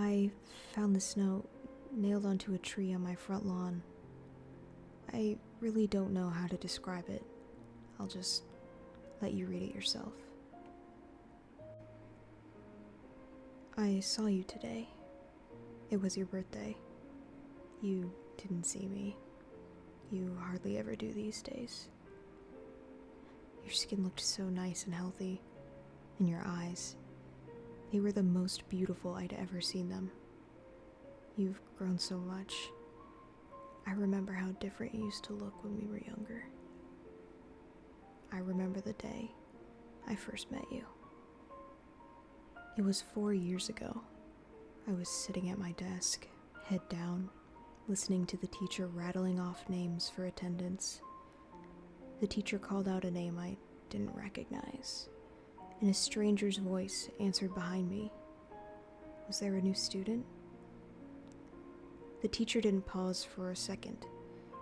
I found this note nailed onto a tree on my front lawn. I really don't know how to describe it. I'll just let you read it yourself. I saw you today. It was your birthday. You didn't see me. You hardly ever do these days. Your skin looked so nice and healthy, and your eyes, they were the most beautiful I'd ever seen them. You've grown so much. I remember how different you used to look when we were younger. I remember the day I first met you. It was 4 years ago. I was sitting at my desk, head down, listening to the teacher rattling off names for attendance. The teacher called out a name I didn't recognize, and a stranger's voice answered behind me. Was there a new student? The teacher didn't pause for a second,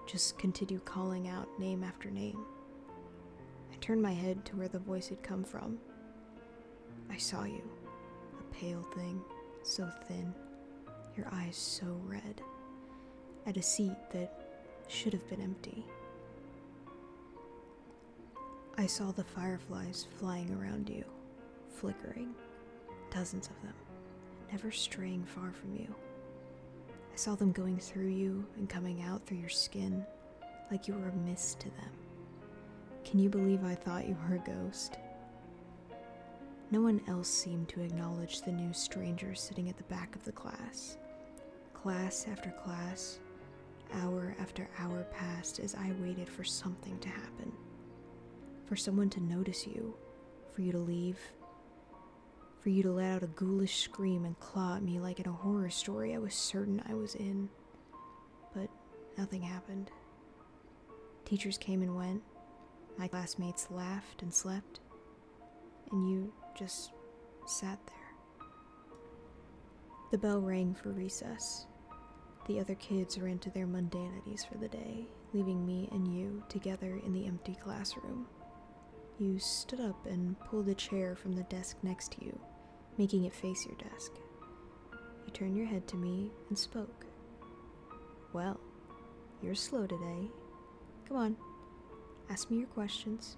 just continued calling out name after name. I turned my head to where the voice had come from. I saw you, a pale thing, so thin, your eyes so red, at a seat that should have been empty. I saw the fireflies flying around you, flickering, dozens of them, never straying far from you. I saw them going through you and coming out through your skin, like you were a mist to them. Can you believe I thought you were a ghost? No one else seemed to acknowledge the new stranger sitting at the back of the class. Class after class, hour after hour passed as I waited for something to happen. For someone to notice you, for you to leave, for you to let out a ghoulish scream and claw at me like in a horror story I was certain I was in. But nothing happened. Teachers came and went, my classmates laughed and slept, and you just sat there. The bell rang for recess. The other kids ran to their mundanities for the day, leaving me and you together in the empty classroom. You stood up and pulled a chair from the desk next to you, making it face your desk. You turned your head to me and spoke. Well, you're slow today. Come on, ask me your questions.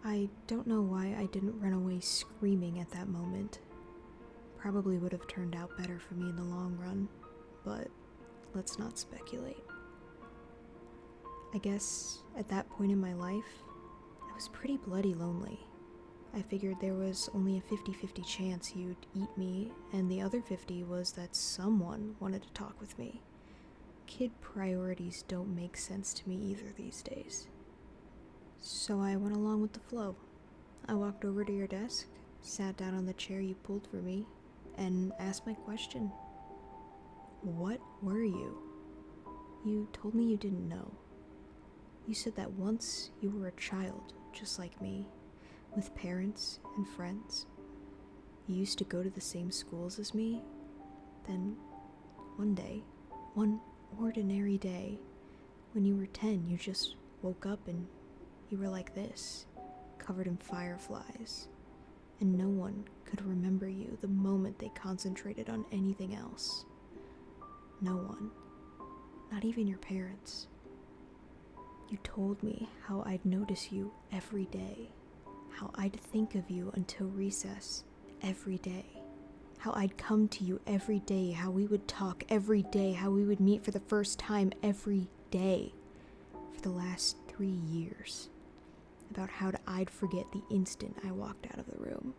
I don't know why I didn't run away screaming at that moment. Probably would have turned out better for me in the long run, but let's not speculate. I guess at that point in my life, I was pretty bloody lonely. I figured there was only a 50-50 chance you'd eat me, and the other 50 was that someone wanted to talk with me. Kid priorities don't make sense to me either these days. So I went along with the flow. I walked over to your desk, sat down on the chair you pulled for me, and asked my question. What were you? You told me you didn't know. You said that once you were a child, just like me, with parents and friends. You used to go to the same schools as me. Then, one day, one ordinary day, when you were 10, you just woke up and you were like this, covered in fireflies, and no one could remember you the moment they concentrated on anything else. No one, not even your parents. You told me how I'd notice you every day, how I'd think of you until recess every day, how I'd come to you every day, how we would talk every day, how we would meet for the first time every day for the last 3 years, about how I'd forget the instant I walked out of the room,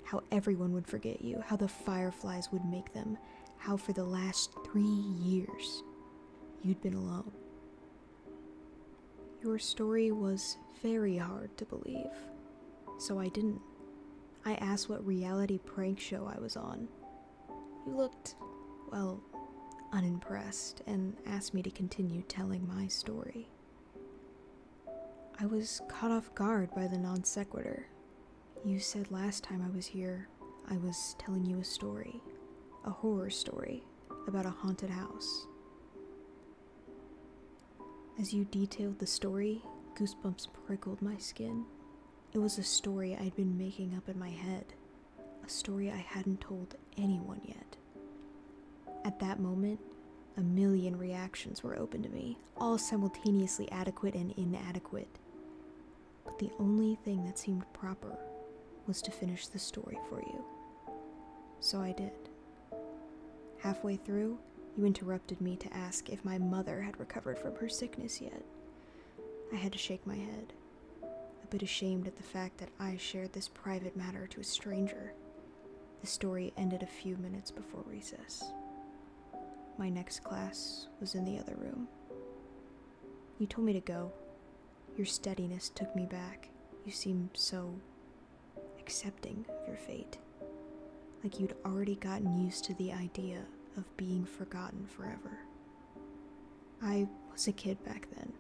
how everyone would forget you, how the fireflies would make them, how for the last 3 years you'd been alone. Your story was very hard to believe, so I didn't. I asked what reality prank show I was on. You looked, well, unimpressed and asked me to continue telling my story. I was caught off guard by the non sequitur. You said last time I was here, I was telling you a story, a horror story about a haunted house. As you detailed the story, goosebumps prickled my skin. It was a story I'd been making up in my head, a story I hadn't told anyone yet. At that moment, a million reactions were open to me, all simultaneously adequate and inadequate. But the only thing that seemed proper was to finish the story for you. So I did. Halfway through, you interrupted me to ask if my mother had recovered from her sickness yet. I had to shake my head, a bit ashamed at the fact that I shared this private matter to a stranger. The story ended a few minutes before recess. My next class was in the other room. You told me to go. Your steadiness took me back. You seemed so accepting of your fate, like you'd already gotten used to the idea of being forgotten forever. I was a kid back then.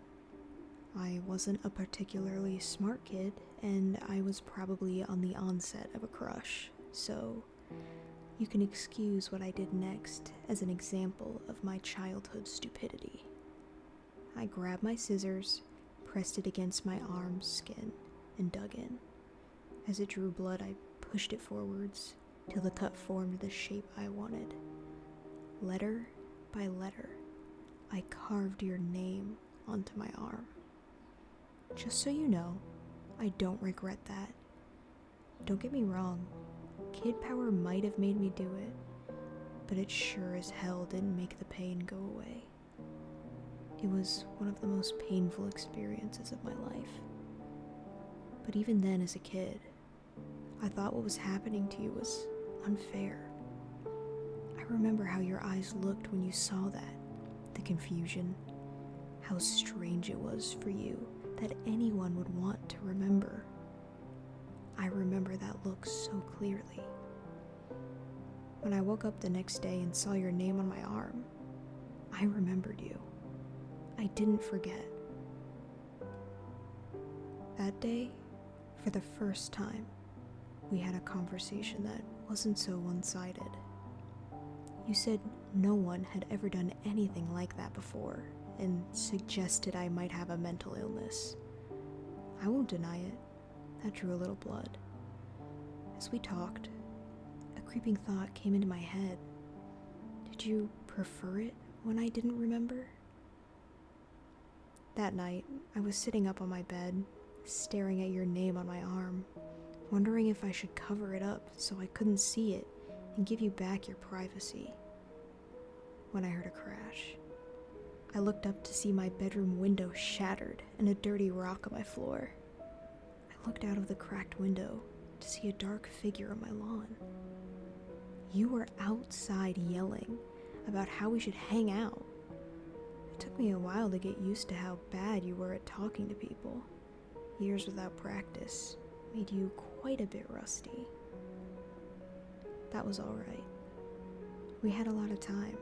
I wasn't a particularly smart kid, and I was probably on the onset of a crush, so you can excuse what I did next as an example of my childhood stupidity. I grabbed my scissors, pressed it against my arm's skin, and dug in. As it drew blood, I pushed it forwards till the cut formed the shape I wanted. Letter by letter, I carved your name onto my arm. Just so you know, I don't regret that. Don't get me wrong, kid power might have made me do it, but it sure as hell didn't make the pain go away. It was one of the most painful experiences of my life. But even then, as a kid, I thought what was happening to you was unfair. I remember how your eyes looked when you saw that, the confusion, how strange it was for you that anyone would want to remember. I remember that look so clearly. When I woke up the next day and saw your name on my arm, I remembered you. I didn't forget. That day, for the first time, we had a conversation that wasn't so one-sided. You said no one had ever done anything like that before, and suggested I might have a mental illness. I won't deny it. That drew a little blood. As we talked, a creeping thought came into my head. Did you prefer it when I didn't remember? That night, I was sitting up on my bed, staring at your name on my arm, wondering if I should cover it up so I couldn't see it and give you back your privacy. When I heard a crash, I looked up to see my bedroom window shattered and a dirty rock on my floor. I looked out of the cracked window to see a dark figure on my lawn. You were outside yelling about how we should hang out. It took me a while to get used to how bad you were at talking to people. Years without practice made you quite a bit rusty. That was all right. We had a lot of time.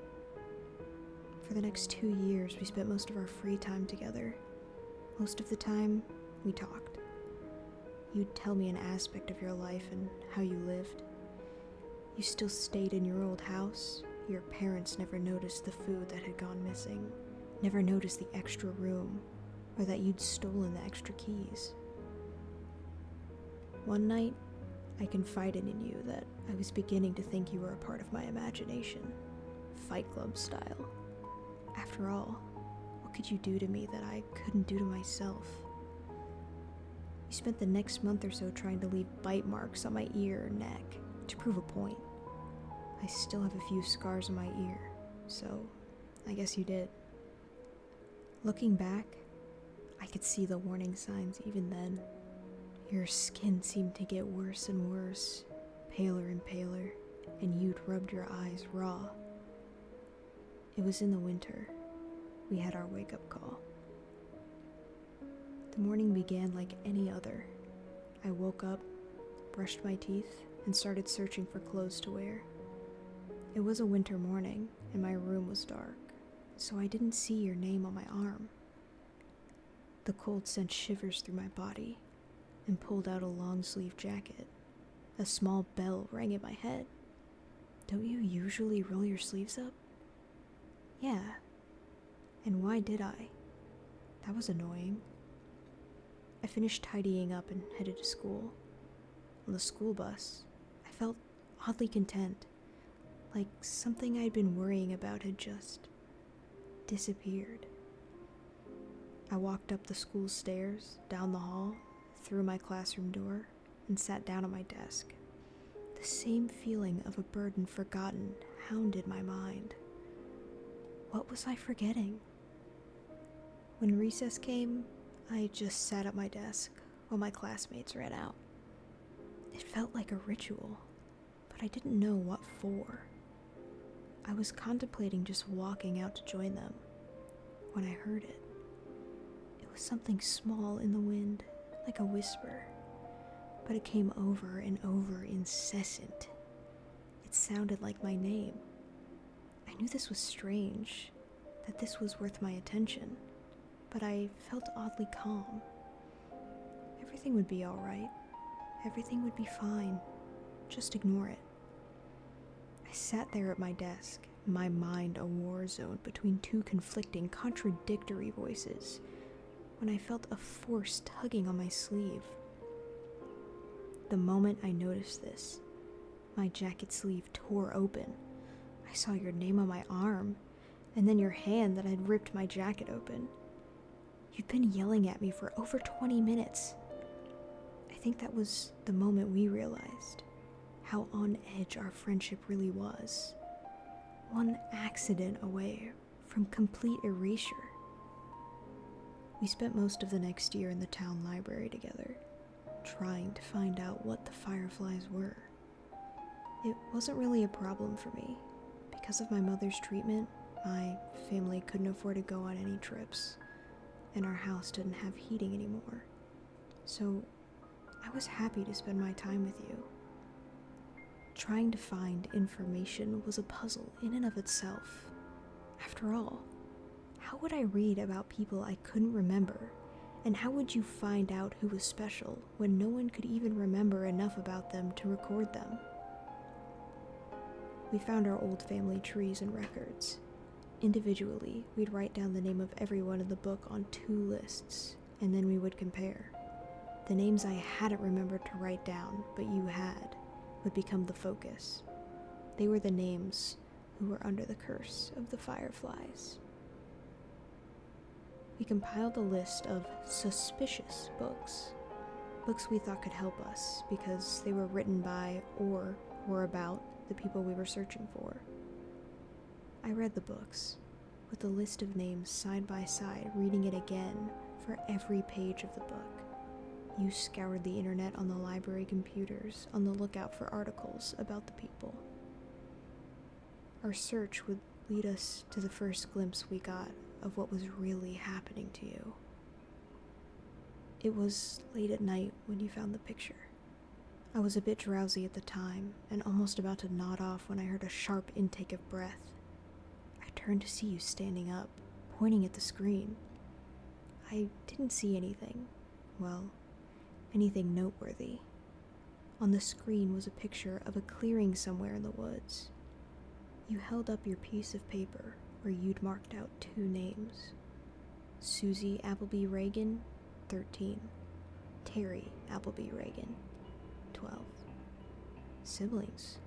For the next 2 years, we spent most of our free time together. Most of the time, we talked. You'd tell me an aspect of your life and how you lived. You still stayed in your old house. Your parents never noticed the food that had gone missing, never noticed the extra room, or that you'd stolen the extra keys. One night, I confided in you that I was beginning to think you were a part of my imagination, Fight Club style. After all, what could you do to me that I couldn't do to myself? You spent the next month or so trying to leave bite marks on my ear or neck to prove a point. I still have a few scars on my ear, so I guess you did. Looking back, I could see the warning signs even then. Your skin seemed to get worse and worse, paler and paler, and you'd rubbed your eyes raw. It was in the winter. We had our wake-up call. The morning began like any other. I woke up, brushed my teeth, and started searching for clothes to wear. It was a winter morning, and my room was dark, so I didn't see your name on my arm. The cold sent shivers through my body, and pulled out a long-sleeve jacket. A small bell rang in my head. Don't you usually roll your sleeves up? Yeah. And why did I? That was annoying. I finished tidying up and headed to school. On the school bus, I felt oddly content. like something I'd been worrying about had just disappeared. I walked up the school stairs, down the hall, through my classroom door, and sat down at my desk. The same feeling of a burden forgotten hounded my mind. What was I forgetting? When recess came, I just sat at my desk while my classmates ran out. It felt like a ritual, but I didn't know what for. I was contemplating just walking out to join them when I heard it. It was something small in the wind, like a whisper, but it came over and over, incessant. It sounded like my name. I knew this was strange, that this was worth my attention, but I felt oddly calm. Everything would be all right. Everything would be fine. Just ignore it. I sat there at my desk, my mind a war zone between two conflicting, contradictory voices, when I felt a force tugging on my sleeve. The moment I noticed this, my jacket sleeve tore open. I saw your name on my arm, and then your hand that had ripped my jacket open. You'd been yelling at me for over 20 minutes. I think that was the moment we realized how on edge our friendship really was. One accident away from complete erasure. We spent most of the next year in the town library together, trying to find out what the fireflies were. It wasn't really a problem for me. Because of my mother's treatment, my family couldn't afford to go on any trips, and our house didn't have heating anymore. So I was happy to spend my time with you. Trying to find information was a puzzle in and of itself. After all, how would I read about people I couldn't remember? And how would you find out who was special when no one could even remember enough about them to record them? We found our old family trees and records. Individually, we'd write down the name of everyone in the book on 2 lists, and then we would compare. The names I hadn't remembered to write down, but you had, would become the focus. They were the names who were under the curse of the fireflies. We compiled a list of suspicious books we thought could help us because they were written by or were about the people we were searching for. I read the books, with the list of names side by side, reading it again for every page of the book. You scoured the internet on the library computers on the lookout for articles about the people. Our search would lead us to the first glimpse we got of what was really happening to you. It was late at night when you found the picture. I was a bit drowsy at the time and almost about to nod off when I heard a sharp intake of breath. I turned to see you standing up, pointing at the screen. I didn't see anything. Well, anything noteworthy. On the screen was a picture of a clearing somewhere in the woods. You held up your piece of paper where you'd marked out 2 names. Susie Appleby Reagan, 13. Terry Appleby Reagan, 12. Siblings.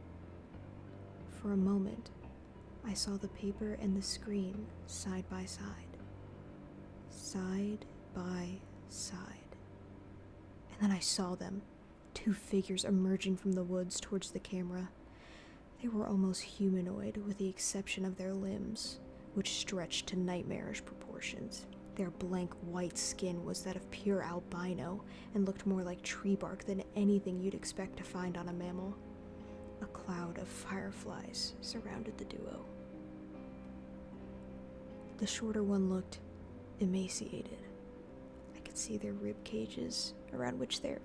For a moment, I saw the paper and the screen side by side. Side by side. And then I saw them, 2 figures emerging from the woods towards the camera. They were almost humanoid with the exception of their limbs, which stretched to nightmarish proportions. Their blank white skin was that of pure albino and looked more like tree bark than anything you'd expect to find on a mammal. A cloud of fireflies surrounded the duo. The shorter one looked emaciated. I could see their rib cages, around which their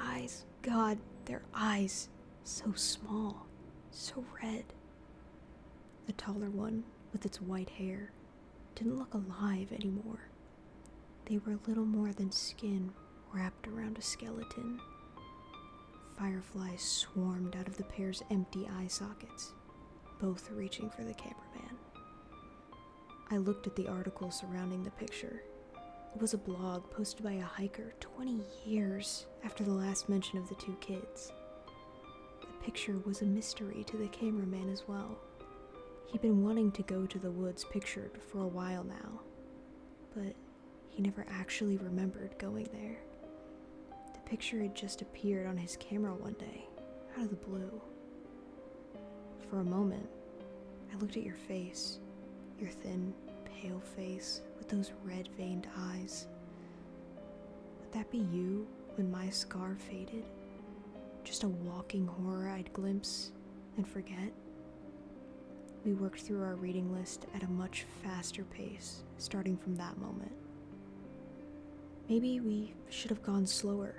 eyes, God, their eyes, so small, so red. The taller one, with its white hair, didn't look alive anymore. They were little more than skin wrapped around a skeleton. Fireflies swarmed out of the pair's empty eye sockets, both reaching for the cameraman. I looked at the article surrounding the picture. It was a blog posted by a hiker 20 years after the last mention of the 2 kids. The picture was a mystery to the cameraman as well. He'd been wanting to go to the woods pictured for a while now, but he never actually remembered going there. The picture had just appeared on his camera one day, out of the blue. For a moment, I looked at your face, your thin, pale face with those red-veined eyes. Would that be you when my scar faded? Just a walking horror I'd glimpse and forget? We worked through our reading list at a much faster pace, starting from that moment. Maybe we should have gone slower.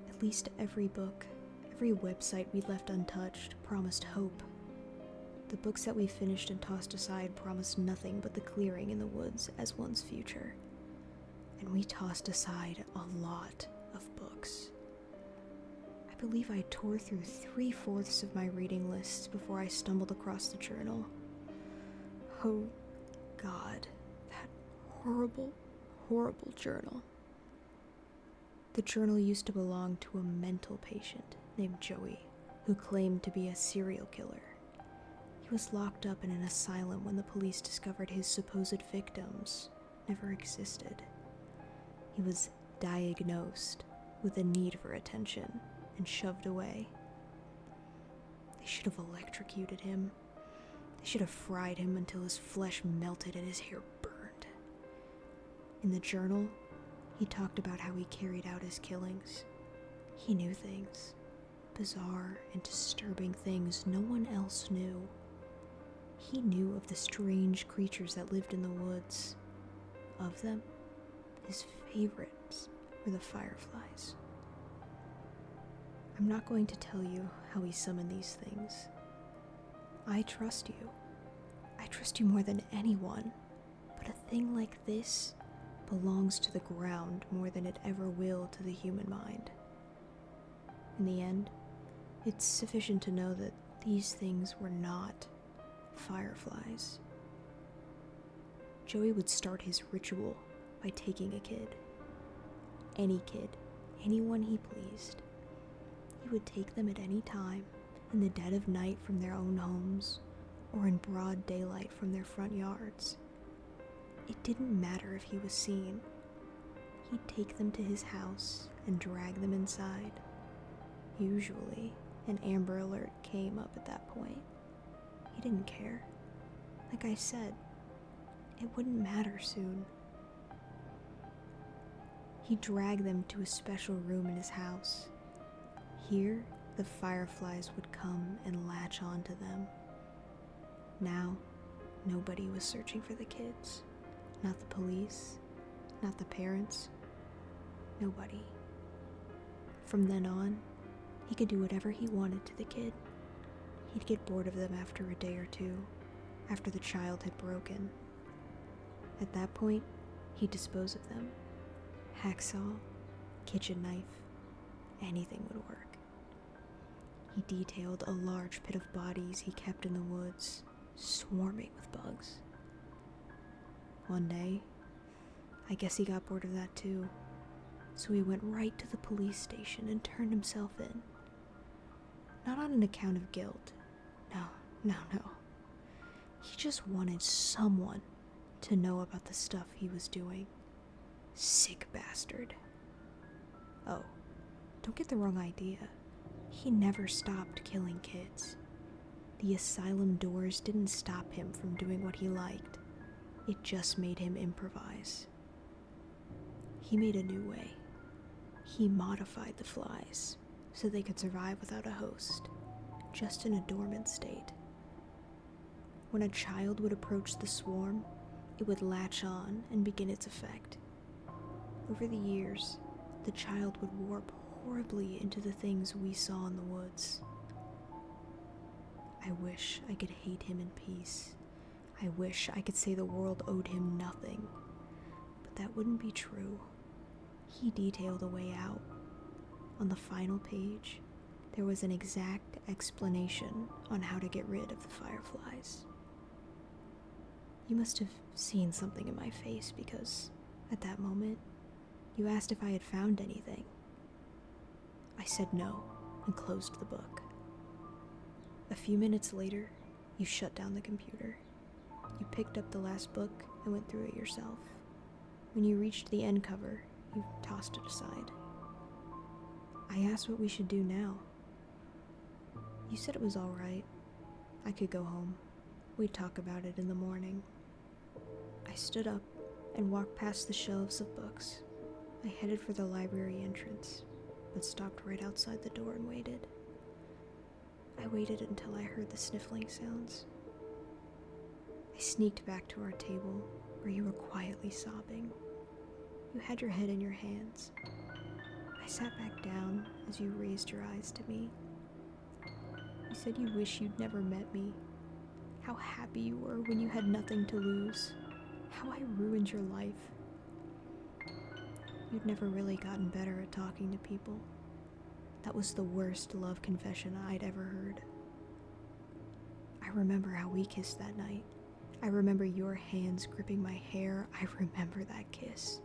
At least every book, every website we left untouched promised hope. The books that we finished and tossed aside promised nothing but the clearing in the woods as one's future. And we tossed aside a lot of books. I believe I tore through 3/4 of my reading lists before I stumbled across the journal. Oh God, that horrible, horrible journal. The journal used to belong to a mental patient named Joey, who claimed to be a serial killer. He was locked up in an asylum when the police discovered his supposed victims never existed. He was diagnosed with a need for attention and shoved away. They should have electrocuted him. They should have fried him until his flesh melted and his hair burned. In the journal, he talked about how he carried out his killings. He knew things, bizarre and disturbing things no one else knew. He knew of the strange creatures that lived in the woods. Of them, his favorites were the fireflies. I'm not going to tell you how he summoned these things. I trust you. I trust you more than anyone. But a thing like this belongs to the ground more than it ever will to the human mind. In the end, it's sufficient to know that these things were not fireflies. Joey would start his ritual by taking a kid. Any kid, anyone he pleased. He would take them at any time, in the dead of night from their own homes, or in broad daylight from their front yards. It didn't matter if he was seen. He'd take them to his house and drag them inside. Usually, an Amber Alert came up at that point. He didn't care. Like I said, it wouldn't matter soon. He'd drag them to a special room in his house. Here, the fireflies would come and latch onto them. Now, nobody was searching for the kids. Not the police, not the parents, nobody. From then on, he could do whatever he wanted to the kid. He'd get bored of them after a day or two, after the child had broken. At that point, he'd dispose of them. Hacksaw, kitchen knife, anything would work. He detailed a large pit of bodies he kept in the woods, swarming with bugs. One day, I guess he got bored of that too, so he went right to the police station and turned himself in. Not on an account of guilt. No. He just wanted someone to know about the stuff he was doing. Sick bastard. Oh, don't get the wrong idea. He never stopped killing kids. The asylum doors didn't stop him from doing what he liked. It just made him improvise. He made a new way. He modified the flies so they could survive without a host, just in a dormant state. When a child would approach the swarm, it would latch on and begin its effect. Over the years, the child would warp horribly into the things we saw in the woods. I wish I could hate him in peace. I wish I could say the world owed him nothing. But that wouldn't be true. He detailed a way out. On the final page, there was an exact explanation on how to get rid of the fireflies. You must have seen something in my face because, at that moment, you asked if I had found anything. I said no and closed the book. A few minutes later, you shut down the computer. You picked up the last book and went through it yourself. When you reached the end cover, you tossed it aside. I asked what we should do now. You said it was all right. I could go home. We'd talk about it in the morning. I stood up and walked past the shelves of books. I headed for the library entrance, but stopped right outside the door and waited. I waited until I heard the sniffling sounds. I sneaked back to our table, where you were quietly sobbing. You had your head in your hands. I sat back down as you raised your eyes to me. You said you wish you'd never met me. How happy you were when you had nothing to lose. How I ruined your life. You'd never really gotten better at talking to people. That was the worst love confession I'd ever heard. I remember how we kissed that night. I remember your hands gripping my hair. I remember that kiss.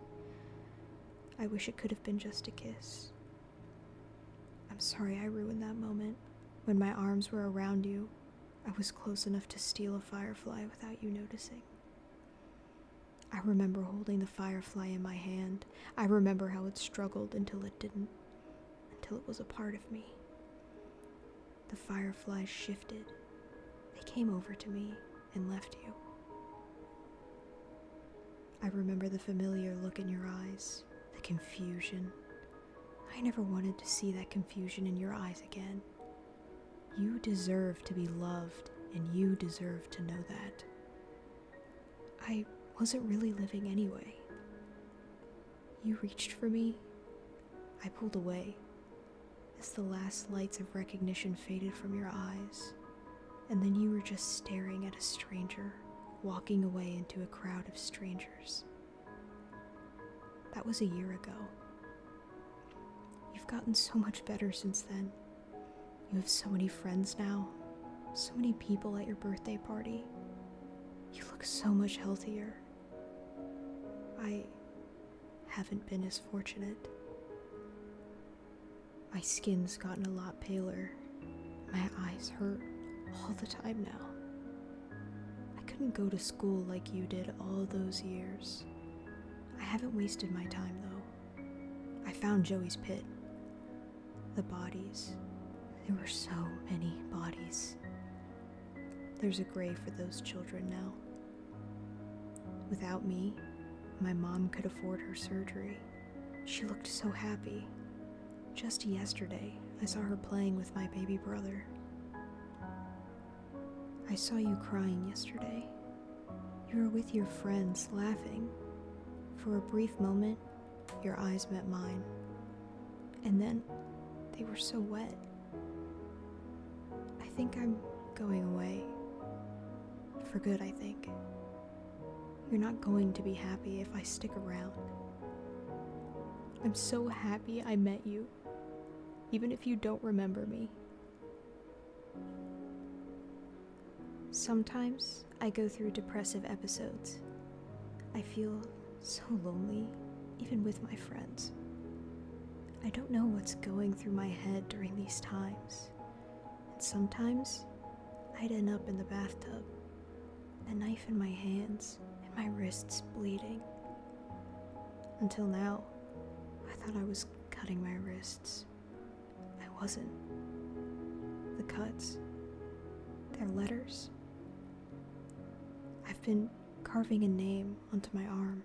I wish it could have been just a kiss. I'm sorry I ruined that moment. When my arms were around you, I was close enough to steal a firefly without you noticing. I remember holding the firefly in my hand. I remember how it struggled until it didn't, until it was a part of me. The fireflies shifted. They came over to me and left you. I remember the familiar look in your eyes, the confusion. I never wanted to see that confusion in your eyes again. You deserve to be loved, and you deserve to know that. I wasn't really living anyway. You reached for me. I pulled away as the last lights of recognition faded from your eyes, and then you were just staring at a stranger, walking away into a crowd of strangers. That was a year ago. You've gotten so much better since then. You have so many friends now, so many people at your birthday party. You look so much healthier. I haven't been as fortunate. My skin's gotten a lot paler. My eyes hurt all the time now. I couldn't go to school like you did all those years. I haven't wasted my time though. I found Joey's pit. The bodies. There were so many bodies. There's a grave for those children now. Without me, my mom could afford her surgery. She looked so happy. Just yesterday, I saw her playing with my baby brother. I saw you crying yesterday. You were with your friends, laughing. For a brief moment, your eyes met mine. And then, they were so wet. I think I'm going away. For good, I think. You're not going to be happy if I stick around. I'm so happy I met you, even if you don't remember me. Sometimes I go through depressive episodes. I feel so lonely, even with my friends. I don't know what's going through my head during these times. And sometimes I'd end up in the bathtub, a knife in my hands and my wrists bleeding. Until now, I thought I was cutting my wrists. I wasn't. The cuts, they're letters. I've been carving a name onto my arm.